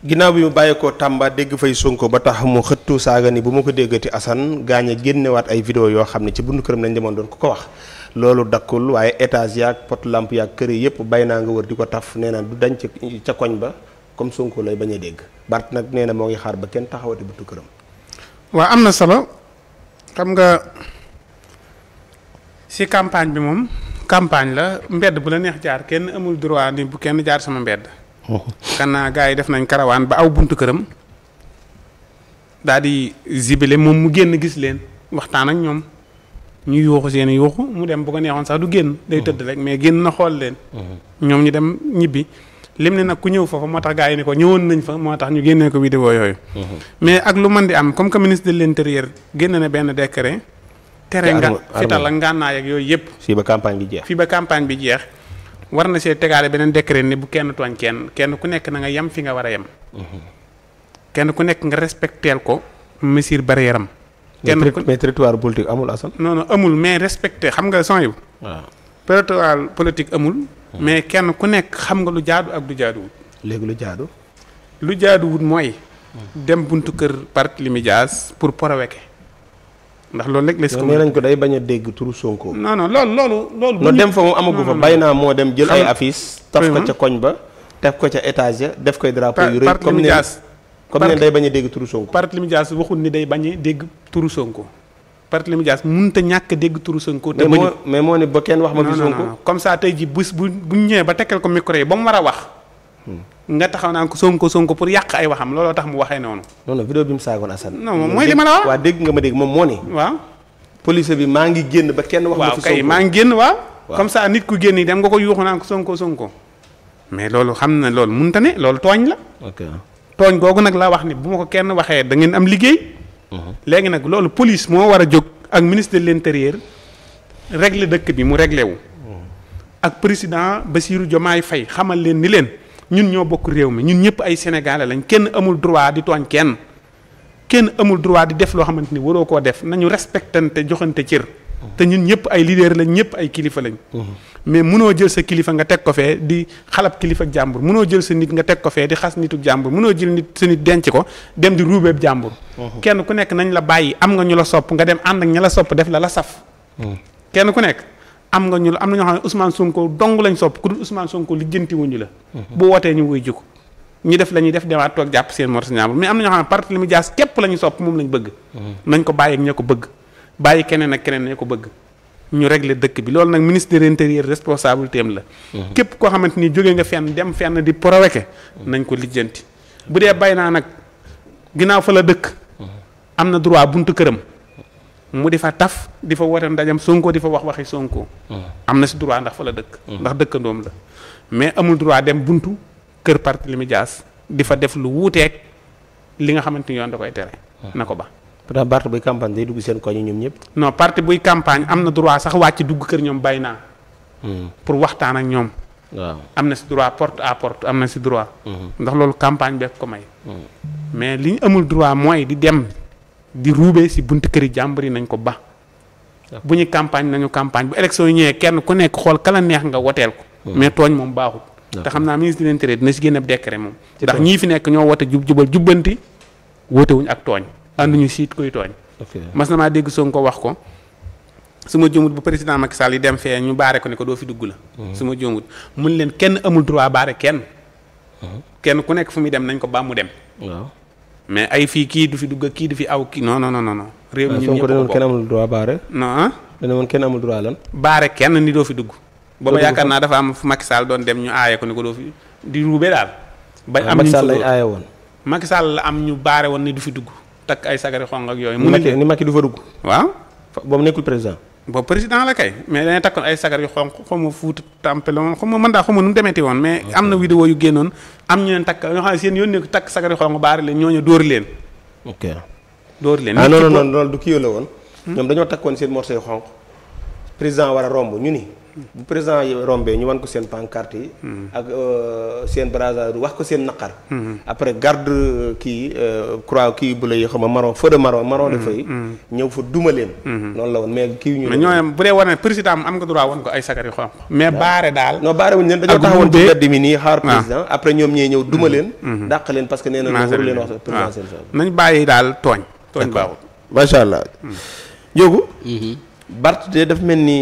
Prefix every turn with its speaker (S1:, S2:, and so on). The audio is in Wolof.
S1: ginnaaw bi mu bàyyeekoo Tamba dégg fay Sonko ba tax mu xëttu saaga ni bu ma ko déggati Assane gaañ a génnewaat ay vidéo yoo xam ne ci buntu këram lañ demoon doon ko wax loolu dakkul waaye étage yaag pot lamp yaag kër yi yëpp bay naa nga wër di ko taf nee na du dañ ca koñ ba comme Sonko lay bañ a dégg Bart nag nee na moo ngi xaar ba kenn taxawati buntu këram.
S2: waaw am na solo xam nga si campagne bi moom campagne la mbedd bu la neex jaar kenn amul droit ni bu kenn jaar sama mbedd. xanaa gars yi def nañ karawaan ba aw buntu këram daal di zibile moom mu génn gis leen waxtaan ak ñoom ñu yuuxu seen yuuxu mu dem bu ko neexoon sax du génn day tëdd rek mais génn na xool leen. ñoom ñu dem ñibbi lim ne nag ku ñëw foofa moo tax gars yi ni ko ñëwoon nañ fa moo tax ñu génnee ko vidéo yooyu. mais ak lu mën di am comme que ministre de l'intérieur génn na benn décret. tere nga fital ak ngànnaay ak yooyu yëpp.
S1: fii ba campagne bi jeex.
S2: fii ba campagne bi jeex. war na see tegaale beneen décret ni bu kenn tooñ kenn ku nekk na nga yem fi nga war a yem. kenn ku nekk nga respecteel ko mesure barrière am.
S1: mais territoire politique amul Assane.
S2: non amul mais respecté xam nga son yi.
S1: waaw
S2: territoire politique amul. mais kenn ku nekk xam nga lu jaadu ak lu jaaduwut.
S1: léegi lu jaadu.
S2: lu jaaduwut mooy. dem buntu kër Barthélémy Dias pour provoquer. ndax loolu rek les.
S1: nee nañ ko day bañ a dégg turu Sonko.
S2: non loolu.
S1: no dem fa moom amagu fa bay naa moo dem jël ay affiches. taf ko ca koñ ba taf ko ca étage def koy drapeau yu rëy. comme ne day bañ a dégg turu Sonko.
S2: Barthélémy Dias waxul ni day bañ a dégg turu Sonko. Barthélémy Dias mënut a ñàkk dégg turu Sonko. te
S1: mais moo ne ba kenn wax ma fi Sonko.
S2: comme ça tey ji bu ñëwee ba tekkal ko micro yi ba mu war a wax. nga taxaw naan ko Sonko pour yàq ay waxam looloo tax mu waxee noonu.
S1: non vidéo bi mu saagoon Assane.
S2: non moom mooy li ma la wax.
S1: waaw dégg nga ma dégg moom moo ne.
S2: waaw.
S1: police bi maa ngi génn ba kenn wax ma fi Sonko.
S2: waaw kay maa ngi génn waaw. comme ça nit ku génn yi dem nga ko yuuxu naan ko Sonko. mais loolu xam na loolu mënta ne loolu tooñ la.
S1: ok
S2: tooñ googu nag laa wax ni bu ma ko kenn waxee da ngeen am liggéey. léegi nag loolu police moo war a jóg ak ministre de l'intérieur régler dëkk bi mu réglé wu. ak président Bassirou Diomaye Faye xamal leen ni leen ñun ñoo bokk réew mi ñun ñëpp ay sénégalais lañ kenn amul droit di tooñ kenn amul droit di def loo xamante ni waroo koo def nañu respectante joxante cër. te ñun ñëpp ay leader lañ ñëpp ay kilifa lañ. mais munoo jël sa kilifa nga teg ko fee di xalab kilifa ak jàmbur munoo jël sa nit nga teg ko fee di xas nitu jàmbur munoo jël nit sa nit denc ko dem di ruubeeb jàmbur. kenn ku nekk nañ la bàyyi am nga ñu la sopp nga dem ànd ak ña la sopp def la saf. kenn ku nekk am na ñoo xam ne Ousmane Sonko dong lañ sopp ku dul Ousmane Sonko lijjanti wuñu la. bu wootee ñu wuy jug ñu def la ñuy def demaat toog jàpp seen morsi ñaambur mais am na ñoo xam ne Barthélémy Dias képp la ñu sopp moom lañ bëgg. nañ ko bàyyi ak ña ko bëgg bàyyi keneen ak keneen ña ko bëgg ñu régler dëkk bi loolu nag ministre de l'intérieur responsabilité am la. képp koo xamante ni jóge nga fenn dem fenn di provoquer nañ ko lijjanti bu dee bay naa nag ginnaaw fa la dëkk. am na droit buntu këram mu di fa taf di fa woote ndajam Sonko di fa wax waxi Sonko. am na si droit ndax fa la dëkk. ndax dëkkandoom la mais amul droit dem buntu kër Barthélémy Dias di fa def lu wuuteeg li nga xamante ni yoon da koy tere. na ko ba.
S1: pourtant Bart buy campagne day dugg seen koñ ñoom ñëpp.
S2: non parti buy campagne am na droit sax wàcc dugg kër ñoom bay naa. pour waxtaan ak ñoom.
S1: waaw
S2: am na si droit porte à porte am na si droit. ndax loolu campagne beeg ko may. mais li ñu amul droit mooy di dem di ruube si buntu këri jàmbur yi nañ ko ba. bu ñu campagne nañu campagne bu élection yi ñëwee kenn ku nekk xool kala neex nga woteel ko. mais tooñ moom baaxul. te xam naa ministre de l'intérieur dina si génn ab décret moom. ndax ñii fi nekk ñoo wote jubal jubbanti woote wuñ ak tooñ. ànduñu siit koy tooñ. mas na maa dégg Sonko wax ko su ma juumut bu président Macky Sall yi dem fee ñu baare ko ne ko doo fi dugg la. su ma juumut mun leen kenn amul droit baare kenn. kenn ku nekk fu muy dem nañ ko ba mu dem.
S1: waaw
S2: mais ay fii kii du fi dugg kii du fi aw kii non. réew mi ñun ñëpp ko
S1: kenn amul droit baare.
S2: non
S1: dana woon kenn amul droit lan.
S2: baare kenn ni doo fi dugg. booba yaakaar naa dafa am fu Macky Sall doon dem ñu aaye ko ne ko doo fi di ruube daal. ba am
S1: Macky Sall lañ aaye woon.
S2: Macky Sall la am ñu baare woon ni du fi dugg. takk ay sagari xong ak yooyu.
S1: ni Macky du fa dugg.
S2: waaw.
S1: boobu nekkul président.
S2: boobu président la kay mais dañuy takkoon ay sagar yu xong xaw ma Fuuta Tampeloon xaw ma mën daa xaw ma nu mu demeeti woon mais am na vidéo yu génnoon am ñu leen takk ñoo xam ne seen yónnee ko takk sagari xong baari leen ñooñu dóor leen.
S1: ok
S2: dóor leen.
S1: non loolu du kii la woon. ñoom dañoo takkoon seen morceau yu xonq président war a romb ñu ni bu président yi rombee ñu wan ko seen pancarte yi. ak seen brassard wax ko seen naqar. après garde kii croix kii bu lay xam marron feu de marron de feuille. ñëw fa duma leen. noonu la woon mais kii ñu.
S2: mais ñooñu bu dee wane président am nga droit wan ko ay sagar yu xonq. mais baare daal.
S1: non baare wuñ leen dañoo taxawoon ci mbedd mi nii xaar président après ñoom ñee ñëw duma leen. dàq leen parce que nee na waru leen wax président seen sa.
S2: nañ bàyyi daal tooñ. tooñ baaxul
S1: macha allah. Ndiogou. Bart de daf mel ni